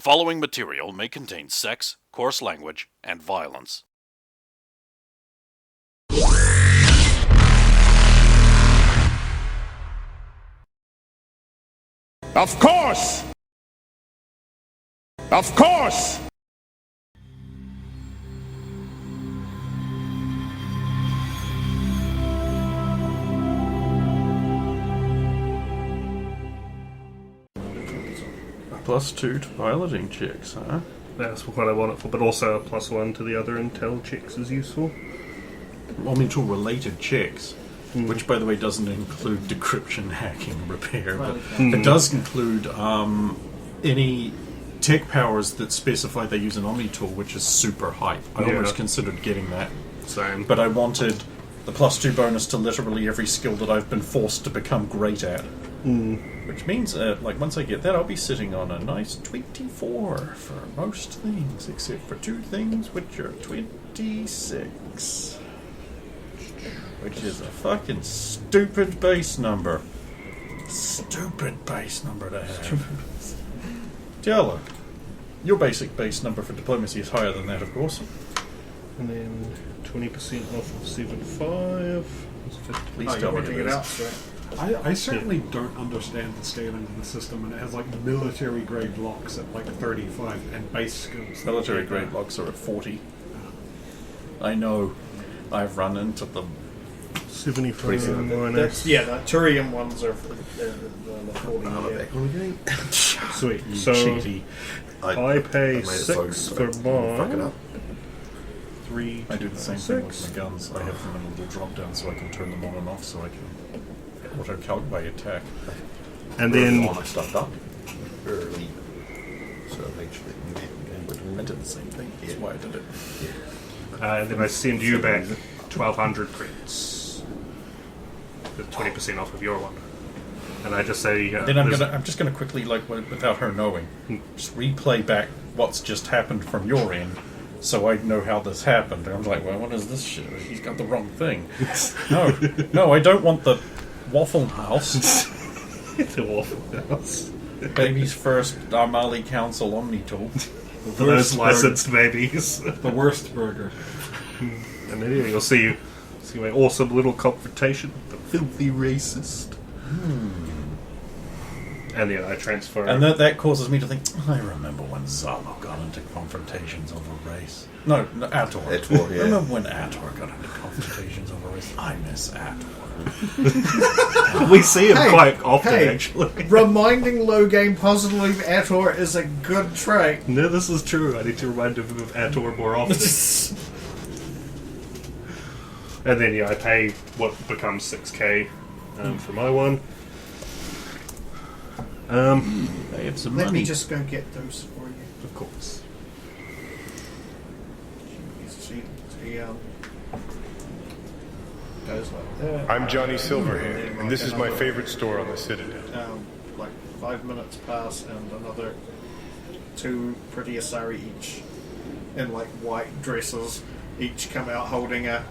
following material may contain sex, coarse language, and violence. Of course! Of course! +2 to piloting checks, huh? That's what I want it for, but also a +1 to the other intel checks is useful. Omni-tool related checks, which by the way doesn't include decryption, hacking, repair, but it does include any tech powers that specify they use an Omni-tool, which is super hype. I almost considered getting that. Same. But I wanted the +2 bonus to literally every skill that I've been forced to become great at. Which means, once I get that, I'll be sitting on a nice 24 for most things, except for 2 things, which are 26. Which is a fucking stupid base number. Stupid base number to have. Diallo, your basic base number for diplomacy is higher than that, of course. And then 20% off of 7.5. Please tell me it is. I certainly don't understand the scaling of the system, and it has like military grade blocks at like 35 and base skills. Military grade blocks are at 40. I know. I've run into them. 75 minus. Yeah, the Turian ones are the 40. Sweet. You So cheaty. I pay 6 for mine. 3. I do the same thing with my guns. I have them in a little drop down so I can turn them on and off so I can auto-calc by attack. And then I stuffed up early, so I made sure that you I did the same thing. That's why I did it. and then I send you back 1,200 credits, with 20% off of your one. And I just say, Then I'm just gonna quickly, without her knowing, just replay back what's just happened from your end, so I know how this happened. And I'm like, well, what is this shit? He's got the wrong thing. No, I don't want the Waffle House. the Waffle House. Baby's first Armali Council Omni-tool. For those licensed babies. The worst burger. And then you'll see my awesome little confrontation with the filthy racist. And then I transfer. And that causes me to think, I remember when Zalo got into confrontations over race. No, Ator. Ator, yeah. Remember when Ator got into confrontations over race? I miss Ator. We see him quite often, actually. Reminding low game positively of Ator is a good trait. No, this is true. I need to remind him of Ator more often. And then, I pay what becomes 6k for my one. They have some Let money. me just go get those for you. Of course. Goes like that. I'm Johnny Silverhair, and this is my favorite store on the Citadel. 5 minutes pass, and another 2 pretty Asari each in white dresses each come out holding a.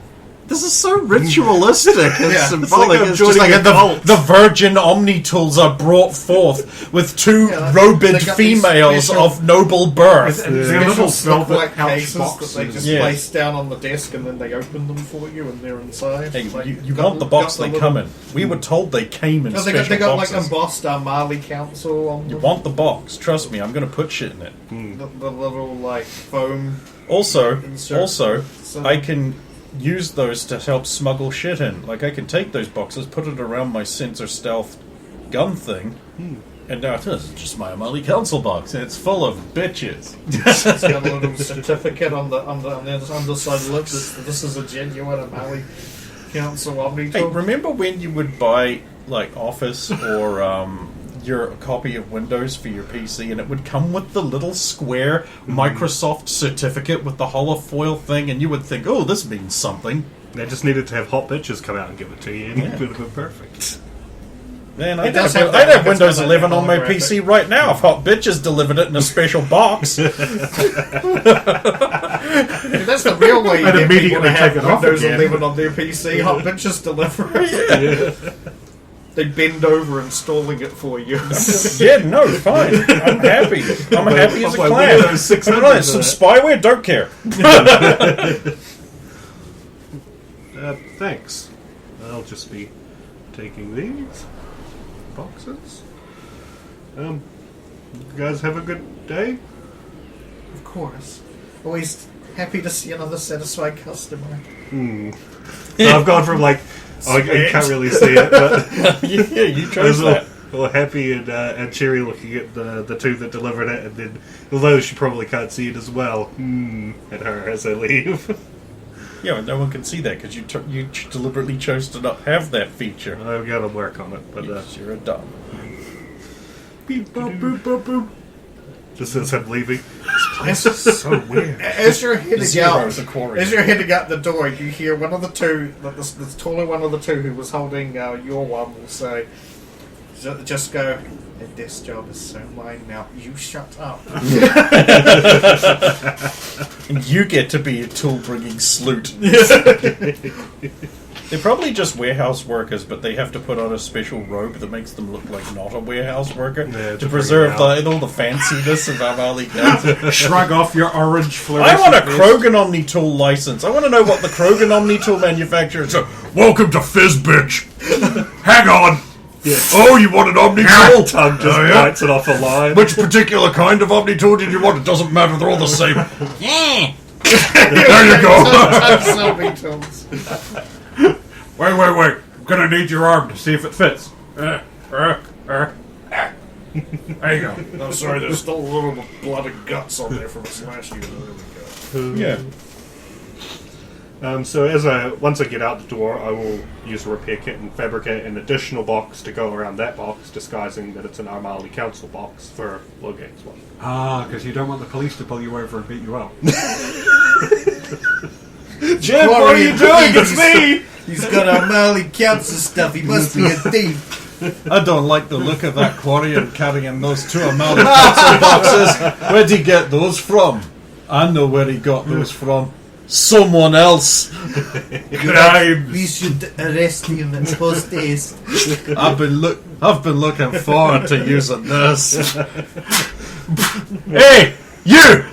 This is so ritualistic and symbolic. It's like It's just like the virgin Omni-tools are brought forth with 2 robed they got these females special- of noble birth. Little Velvet velvet pouch cases that they boxes. just Yeah. place down on the desk, and then they open them for you, and they're inside. Hey, Like, you got- want the box got they the come little- in. We were told they came in No, they special got boxes. embossed Mali Council on You them. want the box. Trust me, I'm going to put shit in it. The little foam. Also, Insert. So- I can use those to help smuggle shit in. Like, I can take those boxes, put it around my sensor stealth gun thing, and now this is just my Amali Council box, and it's full of bitches. It's got a little certificate on the underside of it. This is a genuine Mali Council Omni Hey, tool. remember when you would buy, Office or, your copy of Windows for your PC, and it would come with the little square Microsoft certificate with the holofoil thing, and you would think, oh, this means something. They just needed to have hot bitches come out and give it to you, and it would have been perfect. Man, I'd does have, have I'd that, have like, it's Windows got 11 that on my holographic. PC right now if Hot Bitches delivered it in a special box. That's the real way you I'd get people immediately to have take it off Windows again. 11 on their PC. Hot bitches delivery. They bend over installing it for you. Yeah, no, fine. I'm happy. I'm happy as a clam. Windows 600 Right, some spyware, don't care. Thanks. I'll just be taking these boxes. You guys have a good day? Of course. Always happy to see another satisfied customer. I've gone from like, I can't really see it, but Yeah, you I chose was all, that. all happy and cheery looking at the two that delivered it, and then, although she probably can't see it as well, at her as I leave. Yeah, well, no one can see that because you deliberately chose to not have that feature. I've got to work on it, but Yes, you're a dumb. beep, boop, boop, boop, boop. Just as I'm leaving. This is so weird. As you're heading Zero's out, a quarry. as you're heading out the door, you hear one of the two, the taller one of the two who was holding your one, will say, "Just go. This job is so mine now. You shut up." And you get to be a tool-bringing sloot. They're probably just warehouse workers, but they have to put on a special robe that makes them look like not a warehouse worker Yeah, to preserve all the fanciness of Amali guns. Shrug off your orange I fluorescent want a vest. Krogan Omni-Tool license. I want to know what the Krogan Omni-Tool manufacturer is. Welcome to Fizz, bitch. Hang on. Yeah. Oh, you want an Omni-Tool? Tongue just Oh, yeah? bites it off a line. Which particular kind of Omni-Tool did you want? It doesn't matter, they're all the same. There you go. Wait. I'm gonna need your arm to see if it fits. There you go. I'm sorry, there's still a little blood and guts on there from us last year. There we go. Yeah. So once I get out the door, I will use a repair kit and fabricate an additional box to go around that box, disguising that it's an Armali Council box for Logate's one. Ah, because you don't want the police to pull you over and beat you up. Jim, what are you doing? It's me! He's got our Mali Council stuff. He must be a thief. I don't like the look of that quarry carrying those two Amali Council boxes. Where'd he get those from? I know where he got those from. Someone else. We should arrest him and post this. I've been looking forward to using this. Hey, you!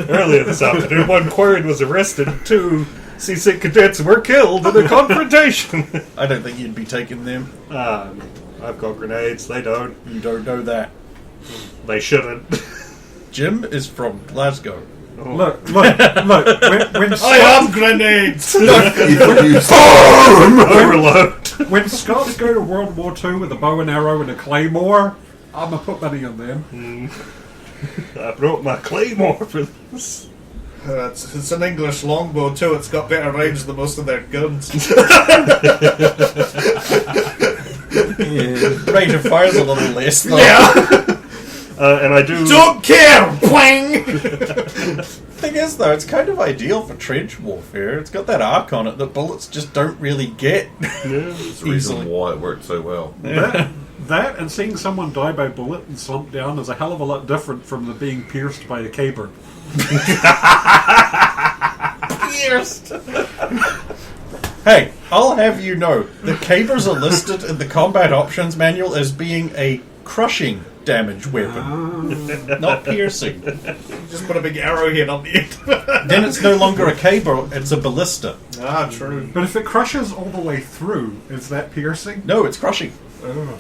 Earlier this afternoon, one Quarian was arrested, 2 seasick cadets were killed in a confrontation. I don't think you'd be taking them. I've got grenades, they don't. You don't know that. They shouldn't. Jim is from Glasgow. Look. When I have grenades! Overload. when Scots go to World War II with a bow and arrow and a claymore, I'm gonna put money on them. I brought my claymore for this. It's an English longbow too. It's got better range than most of their guns. Rate of fire's a little less, though. And I do... Don't care! Wang! Thing is, though, it's kind of ideal for trench warfare. It's got that arc on it that bullets just don't really get It's the reason why it worked so well. That and seeing someone die by bullet and slump down is a hell of a lot different from the being pierced by a caber. Pierced! Hey, I'll have you know that cabers are listed in the combat options manual as being a crushing damage weapon, not piercing. Just put a big arrowhead on the end. Then it's no longer a caber, it's a ballista. Ah, true. But if it crushes all the way through, is that piercing? No, it's crushing. Oh,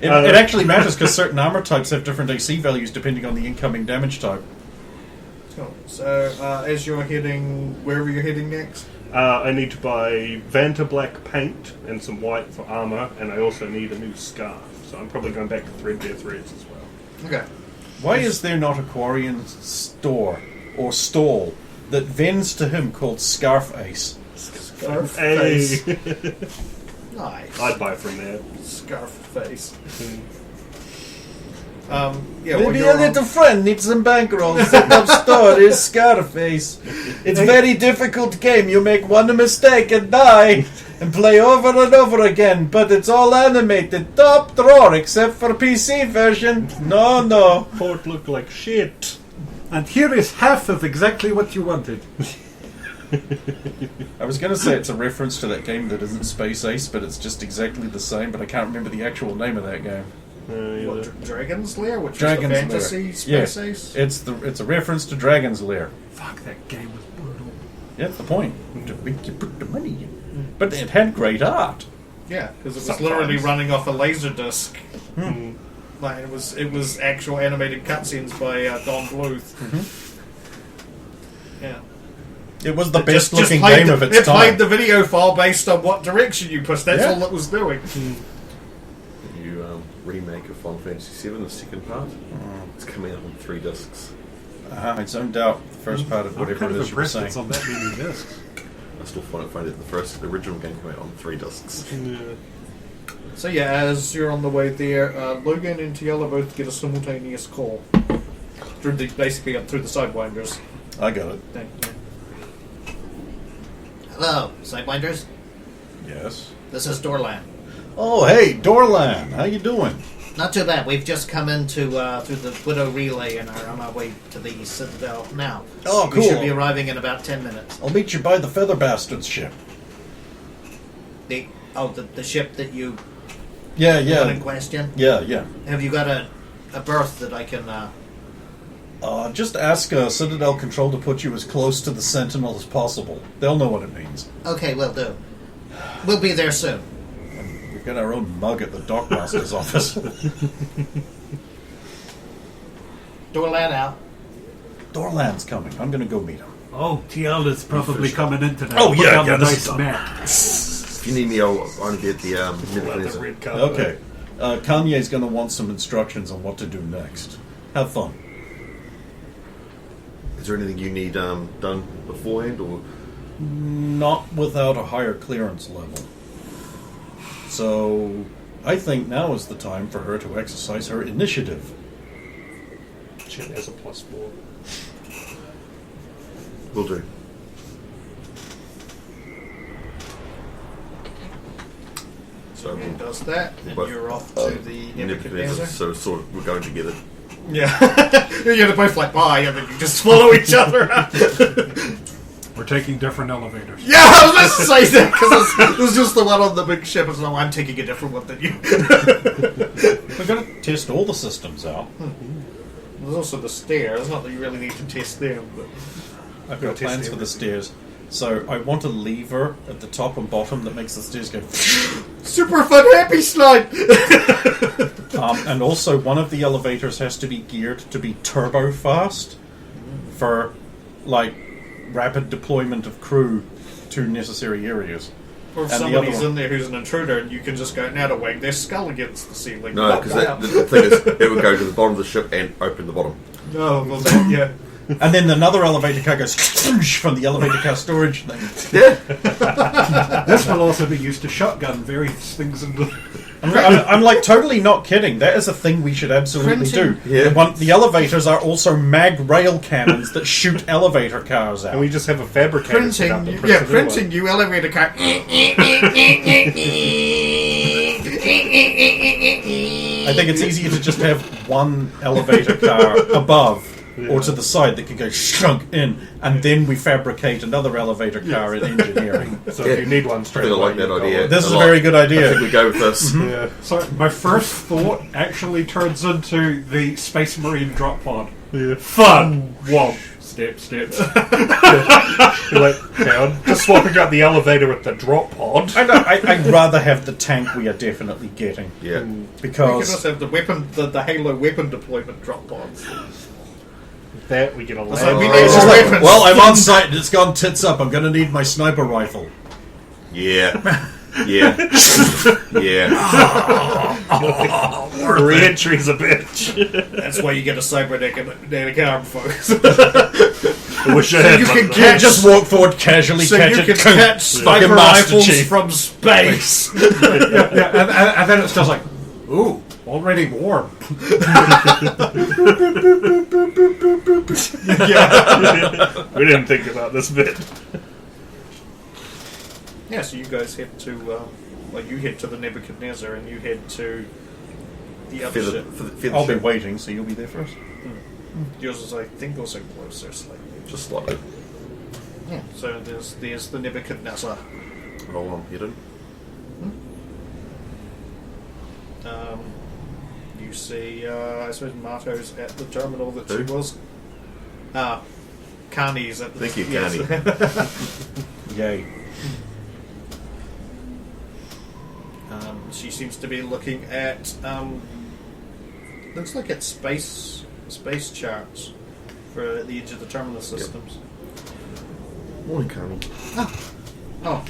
yeah. It actually matters because certain armor types have different AC values depending on the incoming damage type. Cool. So, as you're heading, wherever you're heading next? I need to buy Vanta black paint and some white for armor, and I also need a new scarf. So I'm probably going back to threadbare threads as well. Okay. Why is there not a Quarian store or stall that vends to him called Scarface? Scarface. Nice. I'd buy from there. Scarface. Yeah, well, Maybe you're a little friend needs some bankrolls. Set up store is Scarface. It's very difficult game. You make one mistake and die, and play over and over again. But it's all animated, top drawer, except for PC version. No. Port looked like shit. And here is half of exactly what you wanted. I was going to say it's a reference to that game that isn't Space Ace, but it's just exactly the same, but I can't remember the actual name of that game. What, Dragon's Lair? Which Dragon's is the fantasy Lair. Space Yes. Ace? It's a reference to Dragon's Lair. Fuck, that game was brutal. Yeah, that's the point. To make you put the money in. But it had great art. Yeah, because it was Sometimes. literally running off a laser disc. Like it was actual animated cutscenes by Don Bluth. Yeah. It was the It best looking played game of its it time. played the video file based on what direction you pushed. That's Yeah. all it was doing. You remake of Final Fantasy VII, the second part. It's coming out on 3 discs. I zoned out the first part of I'm whatever kind it of is you were impressed saying. it's on that many discs. I still find it the original game came out on 3 discs. So yeah, as you're on the way there, Logan and Tiela both get a simultaneous call through the Sidewinders. I got it. Thank you. Hello, Sidewinders. Yes. This is Dorlan. Oh, hey, Dorlan. How you doing? Not too bad. We've just come into through the Widow Relay and are on our way to the Citadel now. Oh, We should cool. be arriving in about 10 minutes. I'll meet you by the Feather Bastards ship. The ship that you Yeah, one in yeah. question. Yeah. Have you got a berth that I can? Just ask Citadel Control to put you as close to the Sentinel as possible. They'll know what it means. Okay, will do. We'll be there soon. We've got our own mug at the Dockmaster's office. Dorlan out. Dorlan's coming. I'm going to go meet him. Oh, Tiala's probably coming in today. Oh, Put yeah, on yeah, the this is nice done. mat. If you need me, I'll only be at the Let the Nebuchadnezzar. red carpet. Okay. Kanye's going to want some instructions on what to do next. Have fun. Is there anything you need done beforehand, or Not without a higher clearance level. So, I think now is the time for her to exercise her initiative. She has a +4. will do? So He does that, and Both- you're off to the Nebuchadnezzar. So sort of, we're going together. Yeah. You're both like, bye, and then you just follow each other. We're taking different elevators. Yeah, I was going to say that, because it was just the one on the big ship. It's no, I'm taking a different one than you. We're going to test all the systems out. There's also the stairs. Not that you really need to test them, but... I've got plans for the stairs. So I want a lever at the top and bottom that makes the stairs go. Super fun happy slide! And also, one of the elevators has to be geared to be turbo fast for, like, rapid deployment of crew to necessary areas. Or if And the somebody's other one- in there who's an intruder, and you can just go, now to wang their skull against the ceiling. No, because the thing is, it would go to the bottom of the ship and open the bottom. No, well, that, yeah. And then another elevator car goes from the elevator car storage thing. This will also be used to shotgun various things into. I'm like totally not kidding. That is a thing we should absolutely do. Yeah. The elevators are also mag rail cannons that shoot elevator cars out. And we just have a fabricator set up Printing, and press a new one. printing you elevator car. I think it's easier to just have one elevator car above or to the side that can go shunk in, and then we fabricate another elevator car in engineering. So if you need one I straight think I away, like that you go idea. on. This is a lot. very good I think idea. we go with this. Yeah. So my first thought actually turns into the Space Marine drop pod. Yeah. Fun. Whoa. Step. You're like, okay, I'm just swapping out the elevator with the drop pod. I'd rather have the tank we are definitely getting. Yeah. You can Because also have the weapon, the Halo weapon deployment drop pods. That we get a like, land. we need it's just more like, weapons. well, I'm on site and it's gone tits up. I'm going to need my sniper rifle. Yeah. Yeah. Yeah. Re-entry's a bitch. That's why you get a cybernetic arm, folks. I wish I So had you one can of those. Can't just walk forward casually, So catch you it, can catch fucking sniper Master rifles Chief. from space. And then it's just like, ooh, already warm. We didn't think about this bit. Yeah, so you guys head to, you head to the Nebuchadnezzar and you head to the other Feather, ship. feather I'll be ship. waiting, so you'll be there first. Yours is, I think, also closer slightly. Just slightly. Yeah, so there's the Nebuchadnezzar. Roll on, hidden. You see, I suppose Marto's at the terminal that Who? she was. Carney's at the... Thank you, yes. Carney. Yay. She seems to be looking at... looks like it's space charts for the edge of the terminal systems. Morning, Carney. Oh,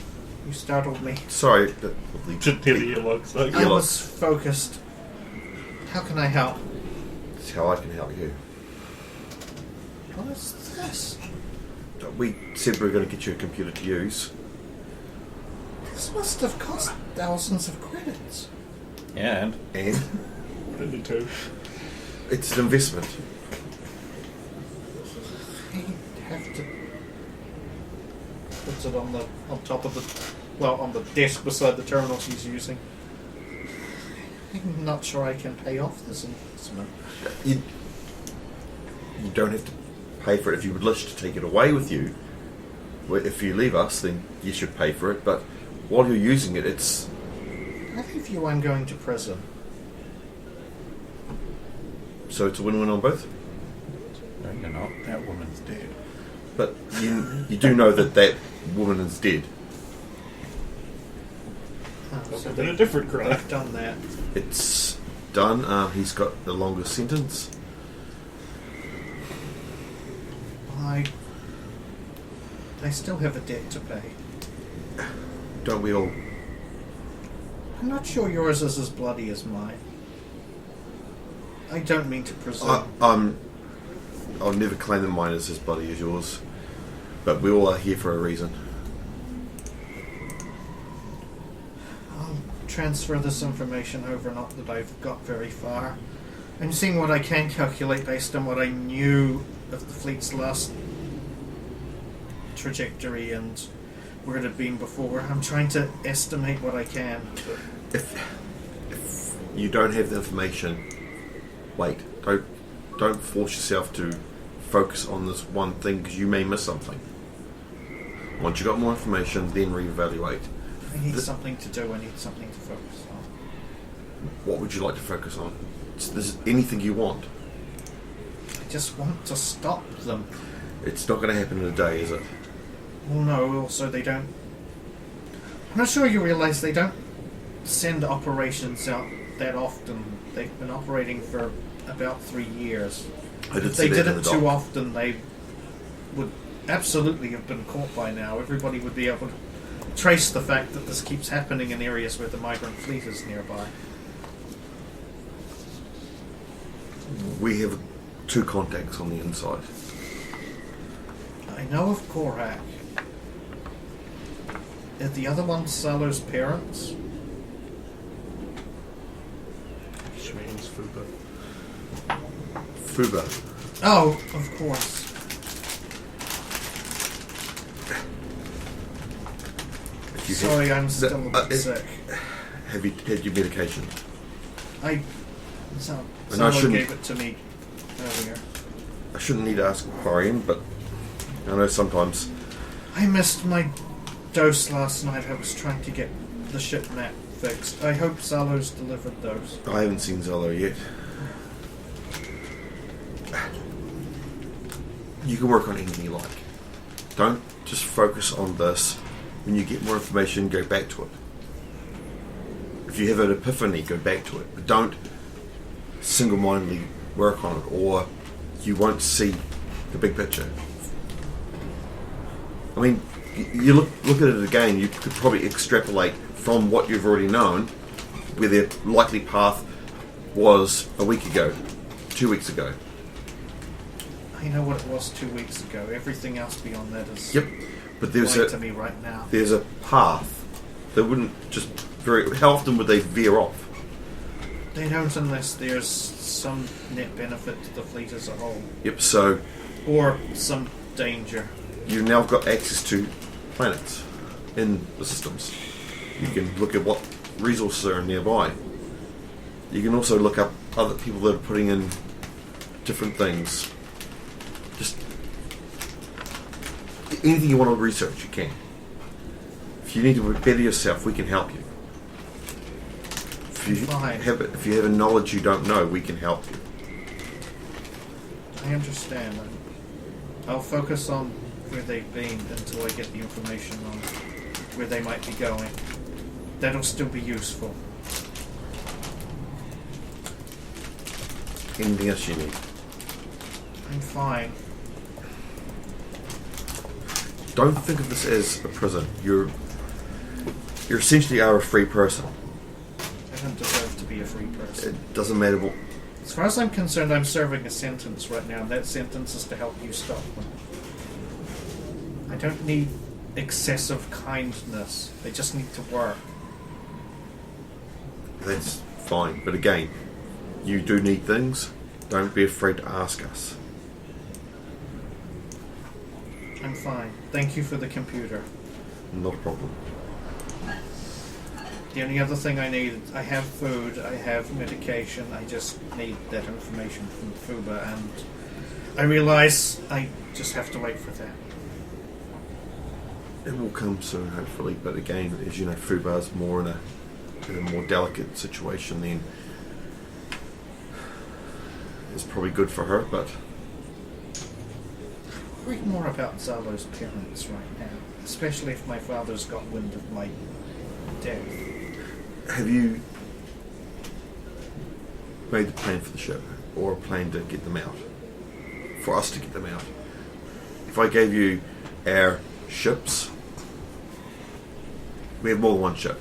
you startled me. Sorry, Just the earlocks. Like, I was focused. How can I help? that's how I can help you. What is this? We said we were going to get you a computer to use. This must have cost thousands of credits. And And really too. it's an investment. I have to... Puts it on top of on the desk beside the terminal she's using. I'm not sure I can pay off this investment. You don't have to pay for it if you would wish to take it away with you. Well, if you leave us, then you should pay for it. But while you're using it, it's... I leave you, I'm going to prison. So it's a win-win on both. no, you're not. That woman's dead. But you do know that woman is dead. So Been a different crime. they've done that. It's done. He's got the longest sentence. I still have a debt to pay. Don't we all? I'm not sure yours is as bloody as mine. I don't mean to presume. I'll never claim that mine is as bloody as yours. But we all are here for a reason. I'll transfer this information over, not that I've got very far. I'm seeing what I can calculate based on what I knew of the fleet's last trajectory and where it had been before. I'm trying to estimate what I can. If you don't have the information, wait. Don't force yourself to focus on this one thing because you may miss something. Once you got more information, then reevaluate. I need something to do. I need something to focus on. What would you like to focus on? There's anything you want. I just want to stop them. It's not going to happen in a day, is it? Well, no, also they don't... I'm not sure you realise they don't send operations out that often. They've been operating for about 3 years. I If see they that did in it the too doc. often, they would absolutely have been caught by now. Everybody would be able to trace the fact that this keeps happening in areas where the migrant fleet is nearby. We have 2 contacts on the inside. I know of Korak. Are the other one Salo's parents? Which means Fuba. Fuba. Oh, of course. If you Sorry, I'm still a bit if- sick. Have you had your medication? Salo And I shouldn't- gave it to me earlier. I shouldn't need to ask Florian, but I know sometimes. I missed my dose last night. I was trying to get the ship map fixed. I hope Salo's delivered those. I haven't seen Zello yet. You can work on anything you like. Don't just focus on this. When you get more information, go back to it. If you have an epiphany, go back to it. But don't single-mindedly work on it, or you won't see the big picture. I mean, you look at it again, you could probably extrapolate from what you've already known where their likely path was a week ago, 2 weeks ago. I know what it was 2 weeks ago. Everything else beyond that is Yep, but there's blind to me right now. there's a path. They wouldn't just how often would they veer off? They don't unless there's some net benefit to the fleet as a whole. Yep, so Or some danger. you've now got access to planets in the systems. You can look at what resources are nearby. You can also look up other people that are putting in different things. Just anything you want to research, you can. If you need to better yourself, we can help you. If you have a knowledge you don't know, we can help you. I understand. I'll focus on where they've been until I get the information on where they might be going. That'll still be useful. Anything else you need? I'm fine. Don't think of this as a prison. You're essentially are a free person. I don't deserve to be a free person. It doesn't matter what. As far as I'm concerned, I'm serving a sentence right now, and that sentence is to help you stop them. I don't need excessive kindness. They just need to work. That's fine. But again, you do need things. Don't be afraid to ask us. I'm fine. Thank you for the computer. Not a problem. The only other thing I need, I have food, I have medication, I just need that information from Fuba, and I realize I just have to wait for that. It will come soon, hopefully. But again, as you know, Fuba's more in a more delicate situation. Then it's probably good for her. But Read more about Zalo's parents right now, especially if my father's got wind of my death. have you made the plan for the ship, or a plan to get them out? For us to get them out. If I gave you our ships, we have more than one ship.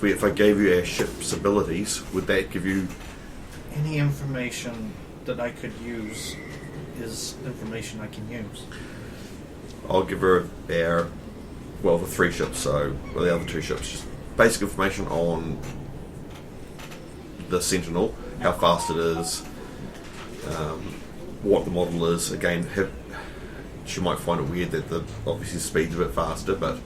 If I gave you our ship's abilities, would that give you... Any information that I could use is information I can use. I'll give her our... Well, the 3 ships, so... Well, the other 2 ships. Just basic information on the Sentinel, how fast it is, what the model is. Again, she might find it weird that obviously the speed's a bit faster, but...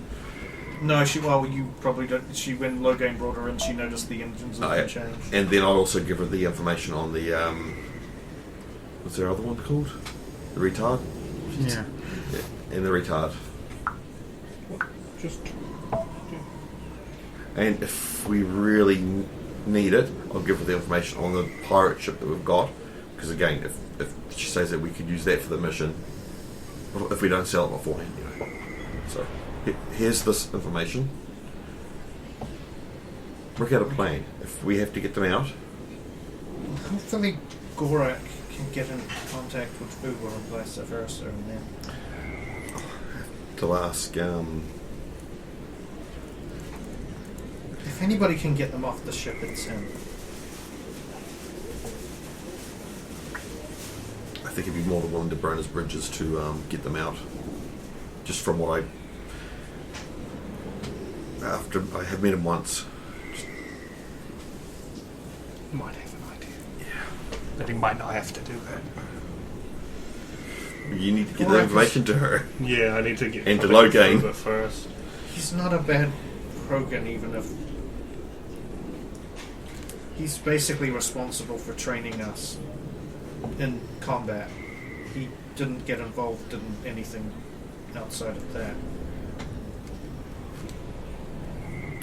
No, you probably don't. When Logain brought her in, she noticed the engines had been changed. And then I'll also give her the information on the, what's their other one called? The retard? Yeah. And the retard. Just And if we really need it, I'll give her the information on the pirate ship that we've got. Because again, if she says that we could use that for the mission, if we don't sell it beforehand, you know. So, here's this information. Work out a plan. If we have to get them out, Hopefully, Gorak can get in contact with Fuba and vice versa, and then. to ask, If anybody can get them off the ship, it's him. I think he'd be more than willing to burn his bridges to get them out. Just from what after I have met him once. Might have an idea. Yeah. But he might not have to do that. You need to get the information to her. Yeah, I need to get and to Logain Fuba first. He's not a bad Krogan, even if he's basically responsible for training us in combat. He didn't get involved in anything outside of that.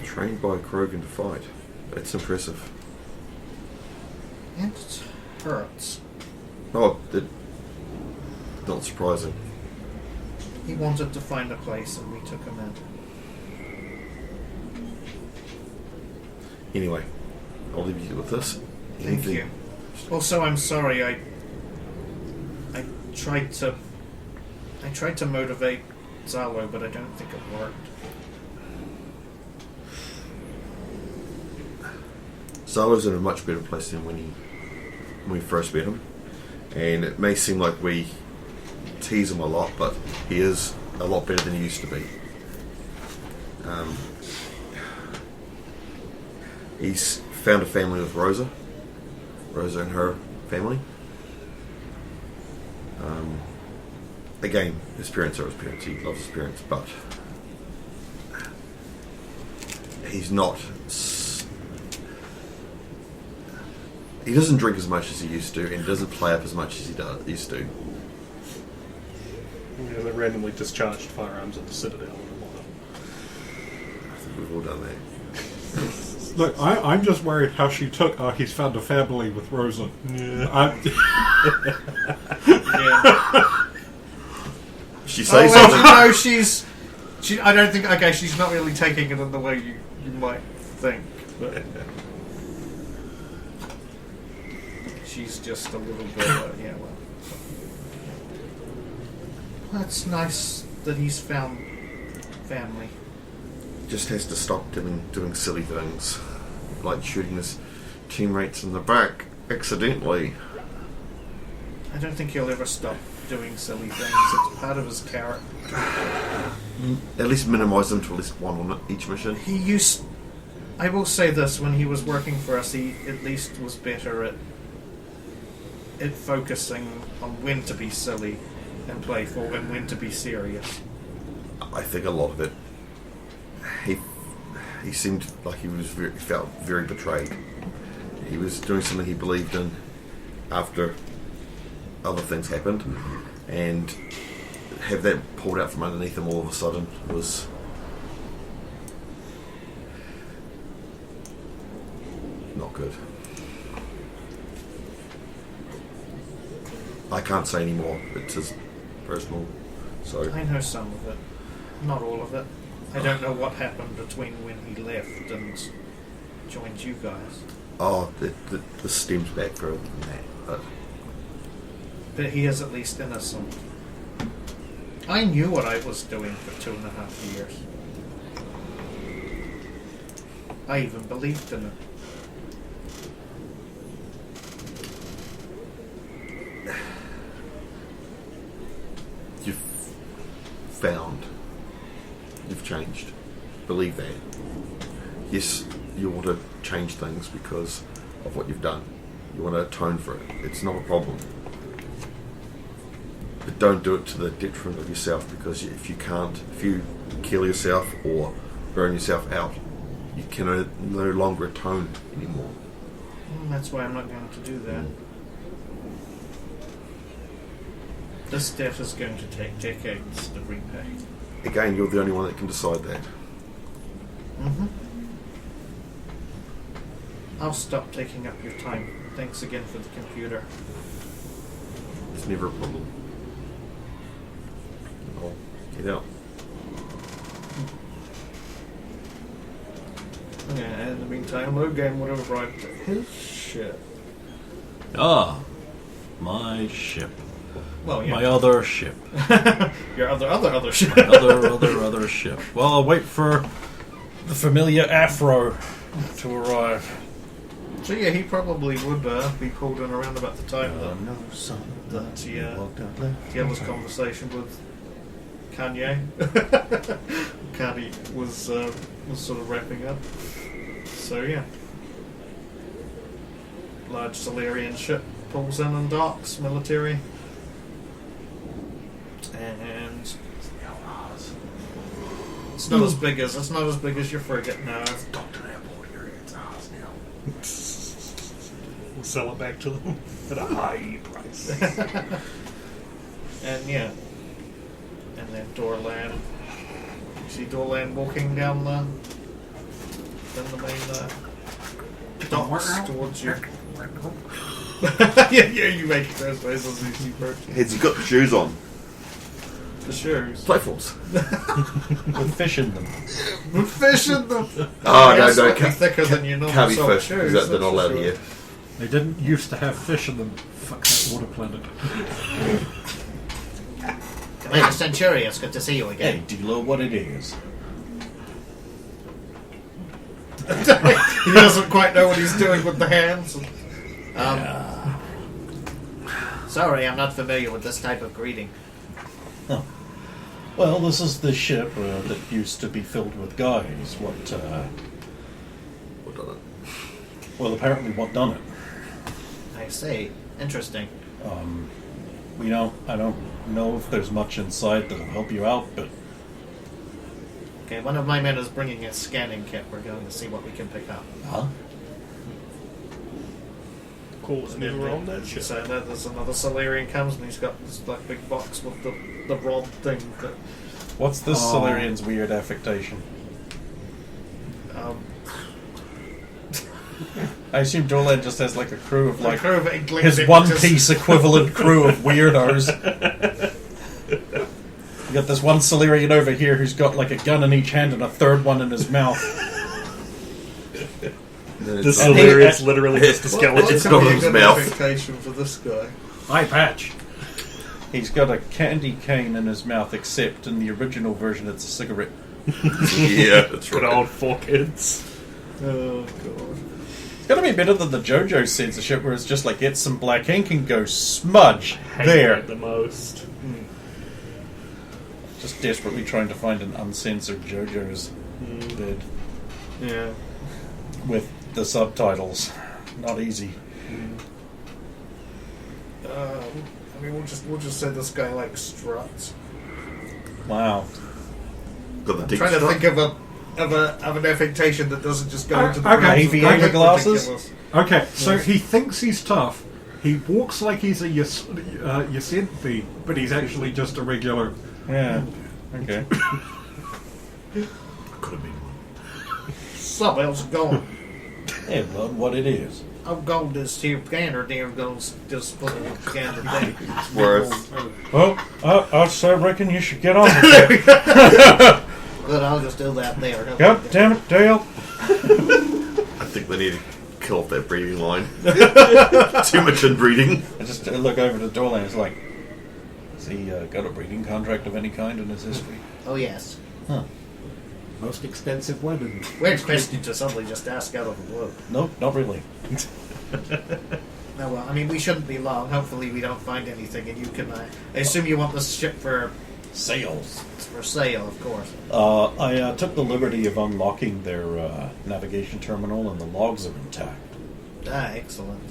Trained by Krogan to fight. That's impressive. And it hurts. Oh, not surprising. He wanted to find a place, and we took him in. Anyway, I'll leave you with this. Thank you. Also, I'm sorry. I tried to motivate Zalo, but I don't think it worked. Zalo's in a much better place than when we first met him. And it may seem like we tease him a lot, but he is a lot better than he used to be. He's found a family with Rosa and her family. Again, his parents are his parents. He loves his parents, but he's not. He doesn't drink as much as he used to, and doesn't play up as much as he used to. Yeah, they randomly discharged firearms at the Citadel and whatnot. I think we've all done that. Look, I'm just worried how she took. Oh, he's found a family with Rosa. Yeah. She says well, something. no, she's. I don't think. Okay, she's not really taking it in the way you might think. But she's just a little bit. Yeah, well. That's nice that he's found family. Just has to stop doing silly things, like shooting his teammates in the back accidentally. I don't think he'll ever stop doing silly things. It's part of his character. At least minimise them to at least one on each mission. He used. I will say this: when he was working for us, he at least was better at focusing on when to be silly and playful and when to be serious. I think a lot of it. He seemed like he felt very betrayed. He was doing something he believed in after other things happened, and have that pulled out from underneath him all of a sudden was not good. I can't say any more. It's his personal. So I know some of it, not all of it. I don't know what happened between when he left and joined you guys. oh, this stems back further than that. But he is at least innocent. I knew what I was doing for 2.5 years. I even believed in it. You've changed. Believe that. Yes, you want to change things because of what you've done. You want to atone for it. It's not a problem. But don't do it to the detriment of yourself, because if you kill yourself or burn yourself out, you can no longer atone anymore. That's why I'm not going to do that. This debt is going to take decades to repay. Again, you're the only one that can decide that. Mm-hmm. I'll stop taking up your time. Thanks again for the computer. It's never a problem. I'll get out. Okay, in the meantime, Logan would have arrived at his ship. Ah, my ship. Well, yeah. My other ship. Your other ship. My other ship. Well, I'll wait for the familiar Afro to arrive. So yeah, he probably would be pulled in around about the time that he had this conversation with Kanye. Kanye was sort of wrapping up. So yeah, large Solarian ship pulls in and docks, military, and it's not as big as your frigate now. We'll sell it back to them at a high price. And yeah, and then Doorland. You see Doorland walking down the main docks towards you. yeah, you make those faces as you approach. Has he got the shoes on? The shoes. Platforms. With fish in them. With fish in them. Oh, Yes, no, slightly thicker than your normal can't be salt fish, shoes. because they're not that's allowed for here. They didn't used to have fish in them. Fuck that water planet. Commander Centurious, good to see you again. Hey, dealer, what it is? He doesn't quite know what he's doing with the hands. Sorry, I'm not familiar with this type of greeting. Oh. Well, this is the ship that used to be filled with guys. What done it? Well, apparently what done it. I see. Interesting. I don't know if there's much inside that'll help you out, but Okay, one of my men is bringing a scanning kit. We're going to see what we can pick up. huh? course, we were on that ship. So there's another Solarian comes and he's got this like big box with the rod thing. That, What's this Solarian's weird affectation? I assume Dolan just has like a crew of like his One Piece equivalent crew of weirdos. You got this one Solarian over here who's got like a gun in each hand and a third one in his mouth. The Solarian's literally just a skeleton. It's not in his mouth. Affectation for this guy. Eye patch. He's got a candy cane in his mouth, except in the original version it's a cigarette. Yeah, that's Good right. old 4Kids. Oh god. It's gotta be better than the JoJo censorship where it's just like get some black ink and go smudge Hate there. it the most. Just desperately trying to find an uncensored JoJo's bed Yeah. with the subtitles. Not easy. I mean, we'll just say this guy like struts. Wow. Got the I'm deep trying to strut. think of an affectation that doesn't just go into the Okay. Aviator glasses? Ridiculous. Okay, so he thinks he's tough. He walks like he's a Yosinthe, but he's actually just a regular. Yeah. Okay. Could have been one. So how's it going? Hey, blood, what it is. I'm going to this here gander there goes just put a gander thing. It's worth. Well, I reckon you should get on with it. But I'll just do that there. God damn it, Dale. I think they need to kill off that breeding line. Too much inbreeding. I just look over to Dolan and it's like, has he got a breeding contract of any kind in his history? Oh yes. Huh. Most expensive weapon. Weird question to suddenly just ask out of the blue. Nope, not really. No, well, I mean, we shouldn't be long. Hopefully we don't find anything, and you can... I assume you want this ship for Sales. sale, of course. I took the liberty of unlocking their navigation terminal and the logs are intact. Ah, excellent.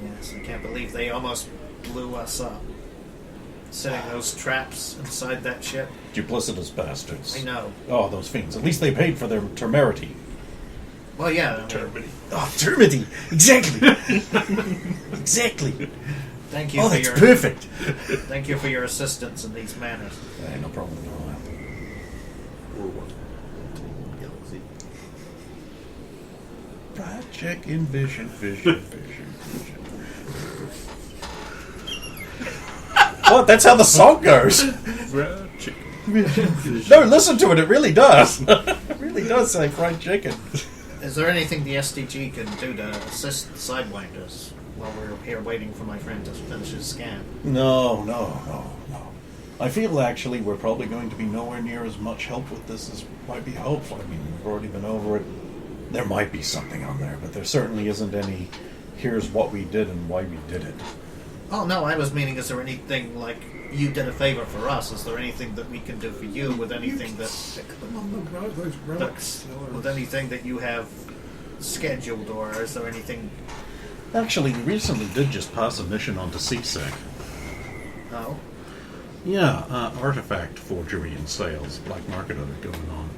Yes, I can't believe they almost blew us up. Setting those traps inside that ship. Duplicitous bastards. I know. Oh, those fiends. At least they paid for their temerity. Well, yeah. I mean, Termity. Oh, temerity! Exactly! Exactly! thank you Oh, for that's your perfect! thank you for your assistance in these matters. Hey, no problem at all. Or what? Galaxy. Fried chicken, vision. What? That's how the song goes. No, listen to it. It really does. It really does say fried chicken. Is there anything the SDG can do to assist the Sidewinders while we're here waiting for my friend to finish his scan? No. I feel actually we're probably going to be nowhere near as much help with this as might be hopeful. I mean, we've already been over it. There might be something on there, but there certainly isn't any. Here's what we did and why we did it. Oh no, I was meaning, is there anything like you did a favor for us? Is there anything that we can do for you with anything that Stick them on those relics. with anything that you have scheduled, or is there anything? Actually, we recently did just pass a mission onto CSEC. Oh, Yeah, artifact forgery and sales, black market of it going on.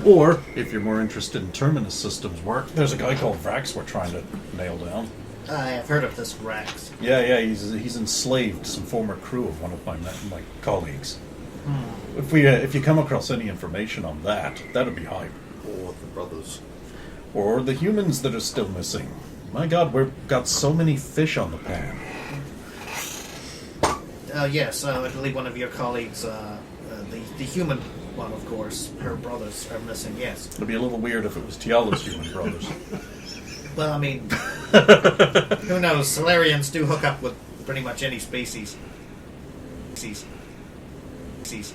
Or, if you're more interested in Terminus systems work, there's a guy called Vrax we're trying to nail down. I have heard of this Rax. Yeah, he's enslaved some former crew of one of my colleagues. If you come across any information on that, that'd be hype. Or the brothers. Or the humans that are still missing. My God, we've got so many fish on the pan. Yes, I believe one of your colleagues, the human one, of course, her brothers are missing. Yes. It'd be a little weird if it was Tiala's human brothers. Well, I mean, who knows? Solarians do hook up with pretty much any species. Species.